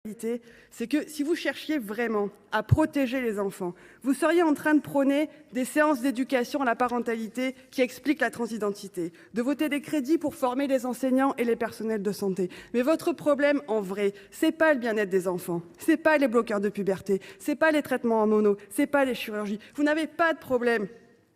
C'est que si vous cherchiez vraiment à protéger les enfants, vous seriez en train de prôner des séances d'éducation à la parentalité qui expliquent la transidentité, de voter des crédits pour former les enseignants et les personnels de santé. Mais votre problème, en vrai, c'est pas le bien-être des enfants, c'est pas les bloqueurs de puberté, c'est pas les traitements hormonaux, c'est pas les chirurgies. Vous n'avez pas de problème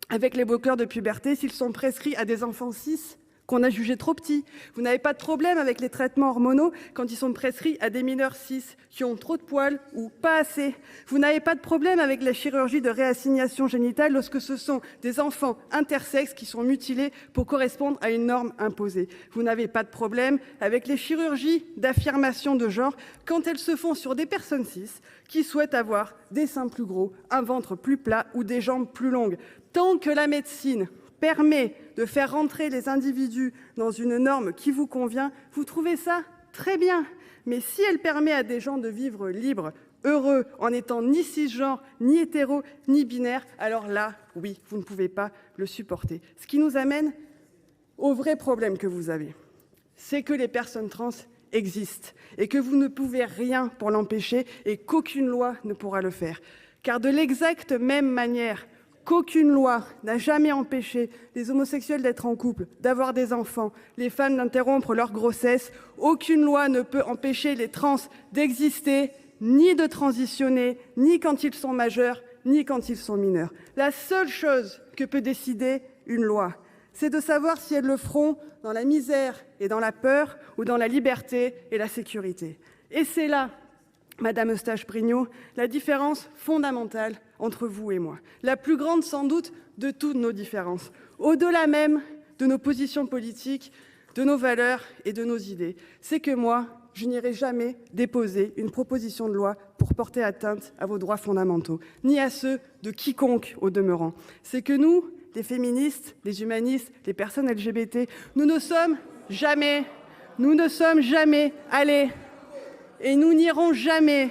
avec les bloqueurs de puberté s'ils sont prescrits à des enfants cis qu'on a jugés trop petits. Vous n'avez pas de problème avec les traitements hormonaux quand ils sont prescrits à des mineurs cis qui ont trop de poils ou pas assez. Vous n'avez pas de problème avec la chirurgie de réassignation génitale lorsque ce sont des enfants intersexes qui sont mutilés pour correspondre à une norme imposée. Vous n'avez pas de problème avec les chirurgies d'affirmation de genre quand elles se font sur des personnes cis qui souhaitent avoir des seins plus gros, un ventre plus plat ou des jambes plus longues. Tant que la médecine permet de faire rentrer les individus dans une norme qui vous convient, vous trouvez ça très bien. Mais si elle permet à des gens de vivre libres, heureux, en étant ni cisgenre, ni hétéro, ni binaire, alors là, oui, vous ne pouvez pas le supporter. Ce qui nous amène au vrai problème que vous avez, c'est que les personnes trans existent et que vous ne pouvez rien pour l'empêcher et qu'aucune loi ne pourra le faire. Car de l'exacte même manière qu'aucune loi n'a jamais empêché les homosexuels d'être en couple, d'avoir des enfants, les femmes d'interrompre leur grossesse, aucune loi ne peut empêcher les trans d'exister, ni de transitionner, ni quand ils sont majeurs, ni quand ils sont mineurs. La seule chose que peut décider une loi, c'est de savoir si elles le feront dans la misère et dans la peur ou dans la liberté et la sécurité. Et c'est là, Madame Eustache-Brinio, la différence fondamentale entre vous et moi, la plus grande sans doute de toutes nos différences, au-delà même de nos positions politiques, de nos valeurs et de nos idées, c'est que moi, je n'irai jamais déposer une proposition de loi pour porter atteinte à vos droits fondamentaux, ni à ceux de quiconque au demeurant. C'est que nous, les féministes, les humanistes, les personnes LGBT, nous ne sommes jamais allés et nous n'irons jamais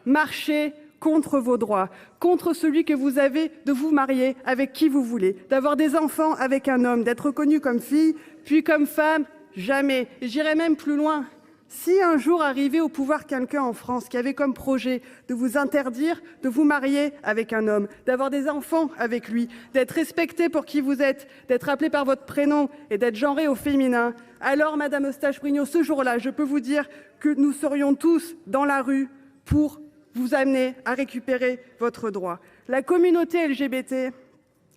marcher contre vos droits, contre celui que vous avez de vous marier avec qui vous voulez, d'avoir des enfants avec un homme, d'être reconnue comme fille, puis comme femme, jamais. Et j'irai même plus loin. Si un jour arrivait au pouvoir quelqu'un en France qui avait comme projet de vous interdire de vous marier avec un homme, d'avoir des enfants avec lui, d'être respecté pour qui vous êtes, d'être appelé par votre prénom et d'être genré au féminin, alors, Madame Eustache-Brinio, ce jour-là, je peux vous dire que nous serions tous dans la rue pour vous amener à récupérer votre droit. La communauté LGBT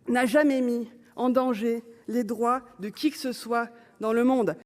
n'a jamais mis en danger les droits de qui que ce soit dans le monde.